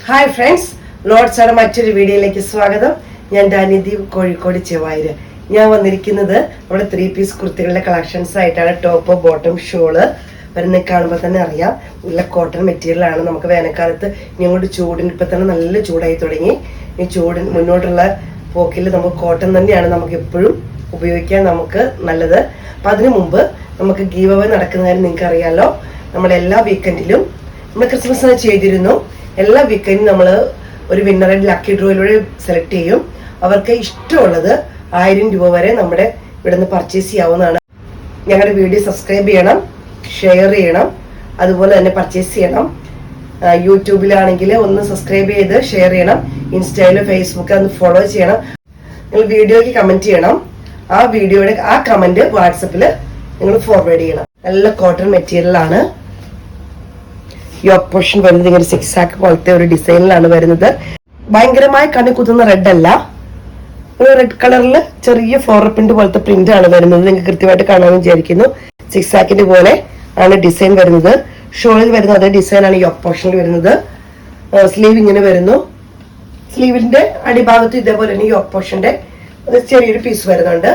Hi friends, ലോഡ്സാണ് മറ്റൊരു വീഡിയോയിലേക്ക് സ്വാഗതം. ഞാൻ ഡാനിദി, കോഴിക്കോട് ചെവായൂര്. ഞാൻ വന്നിരിക്കുന്നത് നമ്മുടെ 3 പീസ് കുർത്തികളുടെ കളക്ഷൻസ് ആയിട്ടാണ്. ടോപ്പ്, ബോട്ടം, ഷോള് വരുന്ന കാണുമ്പോൾ തന്നെ അറിയാം നല്ല കോട്ടൺ മെറ്റീരിയലാണ്. നമുക്ക് വേനൽക്കാലത്ത് ഞങ്ങളുടെ ചൂടിന് ഇപ്പം തന്നെ നല്ല ചൂടായി തുടങ്ങി. ഈ ചൂടിന് മുന്നോട്ടുള്ള പോക്കിൽ നമുക്ക് കോട്ടൺ തന്നെയാണ് നമുക്ക് എപ്പോഴും ഉപയോഗിക്കാൻ നമുക്ക് നല്ലത്. അപ്പം അതിനു മുമ്പ് നമുക്ക് ഗീവ് അവേ നടക്കുന്ന കാര്യം നിങ്ങൾക്ക് അറിയാമല്ലോ. നമ്മളെല്ലാ വീക്കെൻഡിലും നമ്മൾ ക്രിസ്മസിന് ചെയ്തിരുന്നു. എല്ലാ വീക്കെൻഡും നമ്മൾ ഒരു വിന്നറെ ലക്കി ഡ്രോയിലൂടെ സെലക്ട് ചെയ്യും. അവർക്ക് ഇഷ്ടമുള്ളത് 1000 രൂപ വരെ നമ്മുടെ ഇവിടെ നിന്ന് പർച്ചേസ് ചെയ്യാവുന്നതാണ്. ഞങ്ങളുടെ വീഡിയോ സബ്സ്ക്രൈബ് ചെയ്യണം, ഷെയർ ചെയ്യണം, അതുപോലെ തന്നെ പർച്ചേസ് ചെയ്യണം. യൂട്യൂബിലാണെങ്കിൽ ഒന്ന് സബ്സ്ക്രൈബ് ചെയ്ത് ഷെയർ ചെയ്യണം. ഇൻസ്റ്റയിലോ ഫേസ്ബുക്കിലോ ഒന്ന് ഫോളോ ചെയ്യണം. നിങ്ങൾ വീഡിയോയ്ക്ക് കമൻറ്റ് ചെയ്യണം. ആ വീഡിയോയുടെ കമൻറ്റ് വാട്സപ്പിൽ നിങ്ങൾ ഫോർവേഡ് ചെയ്യണം. നല്ല കോട്ടൺ മെറ്റീരിയലാണ്. യോക്ക് പോർഷൻ വരുന്നത് ഇങ്ങനെ 6 ആക്ക് പോലത്തെ ഒരു ഡിസൈനിലാണ് വരുന്നത്. ഭയങ്കരമായി കണ്ണി കുത്തുന്ന റെഡ് അല്ല, ഒരു റെഡ് കളറിൽ ചെറിയ ഫ്ലോറൽ പ്രിന്റ് പോലത്തെ പ്രിന്റ് ആണ് വരുന്നത്. നിങ്ങൾക്ക് കൃത്യമായിട്ട് കാണാമെന്ന് വിചാരിക്കുന്നു. 6 ആക്കിന്റെ പോലെ ആണ് ഡിസൈൻ വരുന്നത്. ഷോളിൽ വരുന്ന അതേ ഡിസൈനാണ് യോക്ക് പോർഷനിൽ വരുന്നത്. സ്ലീവ് ഇങ്ങനെ വരുന്നു. സ്ലീവിന്റെ അടിഭാഗത്ത് ഇതേപോലെ തന്നെ യോക്ക് പോർഷന്റെ ചെറിയൊരു പീസ് വരുന്നുണ്ട്.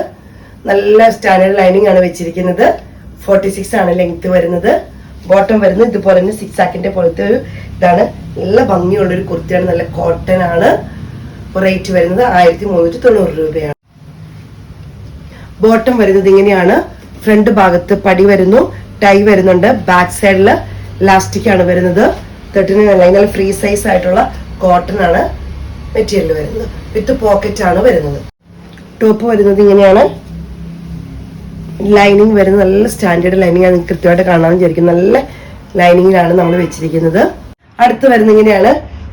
നല്ല സ്റ്റാൻഡേർഡ് ലൈനിങ് ആണ് വെച്ചിരിക്കുന്നത്. 46 ആണ് ലെങ്ത് വരുന്നത്. ബോട്ടം വരുന്നത് ഇതുപോലെ തന്നെ 6 ആക്കിന്റെ പോലത്തെ ഒരു ഇതാണ്. നല്ല ഭംഗിയുള്ള ഒരു കുർത്തിയാണ്. നല്ല കോട്ടൺ ആണ്. റേറ്റ് വരുന്നത് 1390 രൂപയാണ്. ബോട്ടം വരുന്നത് ഇങ്ങനെയാണ്. ഫ്രണ്ട് ഭാഗത്ത് പടി വരുന്നു, ടൈ വരുന്നുണ്ട്. ബാക്ക് സൈഡില് ഇലാസ്റ്റിക് ആണ് വരുന്നത്. 39 നല്ല ഫ്രീ സൈസ് ആയിട്ടുള്ള കോട്ടൺ ആണ് മെറ്റീരിയൽ വരുന്നത്. വിത്ത് പോക്കറ്റ് ആണ് വരുന്നത്. ടോപ്പ് വരുന്നത് ഇങ്ങനെയാണ്. ലൈനിങ് വരുന്നത് നല്ല സ്റ്റാൻഡേർഡ് ലൈനിങ് ആണ്. കൃത്യമായിട്ട് കാണാൻ വിചാരിക്കും. നല്ല ലൈനിങ്ങിലാണ് നമ്മൾ വെച്ചിരിക്കുന്നത്. അടുത്ത് വരുന്നത് ഇങ്ങനെയാണ്.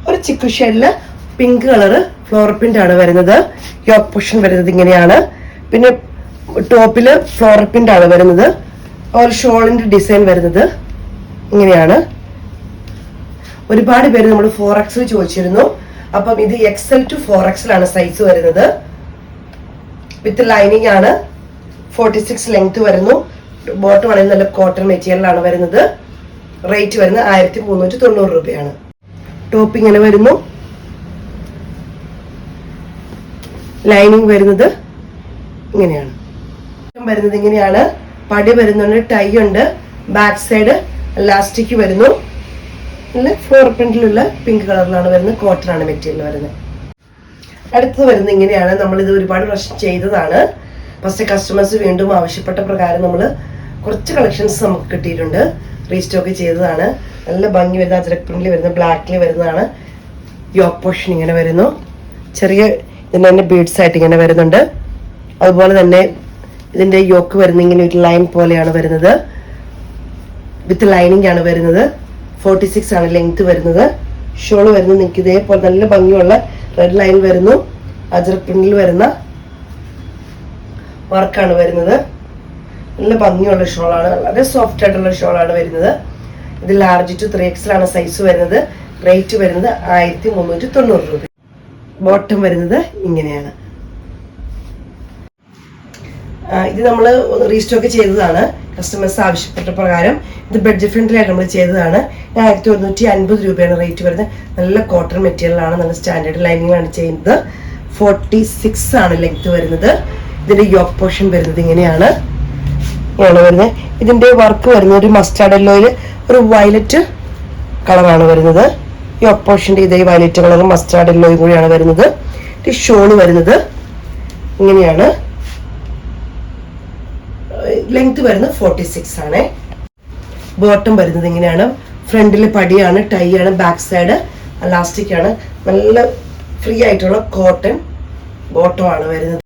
ഒരു ചിക്കു ഷെയ്ഡില് പിങ്ക് കളറ് ഫ്ലോർ പ്രിന്റ് ആണ് വരുന്നത്. യോക്ക് പോർഷൻ വരുന്നത് ഇങ്ങനെയാണ്. പിന്നെ ടോപ്പില് ഫ്ലോർ പ്രിന്റ് ആണ് വരുന്നത്. ഒരു ഷോളിന്റെ ഡിസൈൻ വരുന്നത് ഇങ്ങനെയാണ്. ഒരുപാട് പേര് നമ്മൾ 4XL ചോദിച്ചിരുന്നു. അപ്പം ഇത് XL to 4XL ആണ് സൈസ് വരുന്നത്. വിത്ത് ലൈനിങ് ആണ്. 46 ലെങ്ത് വരുന്നു. ബോട്ടം ആണെങ്കിൽ നല്ല കോട്ടൺ മെറ്റീരിയലാണ് വരുന്നത്. റേറ്റ് വരുന്നത് 1390 രൂപയാണ്. ടോപ്പ് ഇങ്ങനെ വരുന്നു. ലൈനിങ് വരുന്നത് ഇങ്ങനെയാണ്. വരുന്നത് ഇങ്ങനെയാണ്. പടി വരുന്നുണ്ട്, ടൈ ഉണ്ട്. ബാക്ക് സൈഡ് ഇലാസ്റ്റിക് വരുന്നു. നല്ല ഫ്ലോർ പ്രിന്റിലുള്ള പിങ്ക് കളറിലാണ് വരുന്നത്. കോട്ടൺ ആണ് മെറ്റീരിയൽ വരുന്നത്. അടുത്തത് വരുന്നത് ഇങ്ങനെയാണ്. നമ്മളിത് ഒരുപാട് പ്രാവശ്യം ചെയ്തതാണ്. ഫസ്റ്റ് കസ്റ്റമേഴ്സ് വീണ്ടും ആവശ്യപ്പെട്ട പ്രകാരം നമ്മൾ കുറച്ച് കളക്ഷൻസ് നമുക്ക് കിട്ടിയിട്ടുണ്ട്. റീസ്റ്റോക്ക് ചെയ്തതാണ്. നല്ല ഭംഗി വരുന്ന അജറക് പ്രിന്റിൽ വരുന്ന ബ്ലാക്കിൽ വരുന്നതാണ്. യോക്ക് പോർഷൻ ഇങ്ങനെ വരുന്നു. ചെറിയ ഇതിൻ്റെ തന്നെ ബീഡ്സ് ആയിട്ട് ഇങ്ങനെ വരുന്നുണ്ട്. അതുപോലെ തന്നെ ഇതിൻ്റെ യോക്ക് വരുന്ന ഇങ്ങനെ ഒരു ലൈൻ പോലെയാണ് വരുന്നത്. വിത്ത് ലൈനിങ് ആണ് വരുന്നത്. 46 ആണ് ലെങ്ത് വരുന്നത്. ഷോള് വരുന്നത് നിങ്ങൾക്ക് ഇതേപോലെ നല്ല ഭംഗിയുള്ള റെഡ് ലൈൻ വരുന്നു. അജറക് പ്രിന്റിൽ വരുന്ന വർക്കാണ് വരുന്നത്. നല്ല ഭംഗിയുള്ള ഷോളാണ്. വളരെ സോഫ്റ്റ് ആയിട്ടുള്ള ഷോളാണ് വരുന്നത്. ഇത് ലാർജ് ടു 3XL ആണ് സൈസ് വരുന്നത്. റേറ്റ് വരുന്നത് 1390 രൂപ. ബോട്ടം വരുന്നത് ഇങ്ങനെയാണ്. ഇത് നമ്മൾ റീസ്റ്റോക്ക് ചെയ്തതാണ്. കസ്റ്റമേഴ്സ് ആവശ്യപ്പെട്ട പ്രകാരം ഇത് ബഡ്ജറ്റ് ഫ്രണ്ട്ലിയായിട്ട് നമ്മൾ ചെയ്തതാണ്. 1150 രൂപയാണ് റേറ്റ് വരുന്നത്. നല്ല കോട്ടൺ മെറ്റീരിയൽ ആണ്. നല്ല സ്റ്റാൻഡേർഡ് ലൈനിങ് ആണ് ചെയ്യുന്നത്. 46 ആണ് ലെങ്ത് വരുന്നത്. ഇതിന്റെ യോക്ക് പോർഷൻ വരുന്നത് ഇങ്ങനെയാണ് വരുന്നത്. ഇതിന്റെ വർക്ക് വരുന്നത് ഒരു മസ്റ്റാർഡ് യെല്ലോയില് ഒരു വയലറ്റ് കളറാണ് വരുന്നത്. യോക്ക് പോർഷന്റെ ഇതേ വയലറ്റ് കളറും മസ്റ്റാർഡ് യെല്ലോയും കൂടിയാണ് വരുന്നത്. ഈ ഷോള് വരുന്നത് ഇങ്ങനെയാണ്. ലെങ്ത് വരുന്നത് 46 ആണ്. ബോട്ടം വരുന്നത് ഇങ്ങനെയാണ്. ഫ്രണ്ടില് പടിയാണ്, ടൈ ആണ്. ബാക്ക് സൈഡ് ഇലാസ്റ്റിക് ആണ്. നല്ല ഫ്രീ ആയിട്ടുള്ള കോട്ടൺ ബോട്ടം ആണ് വരുന്നത്.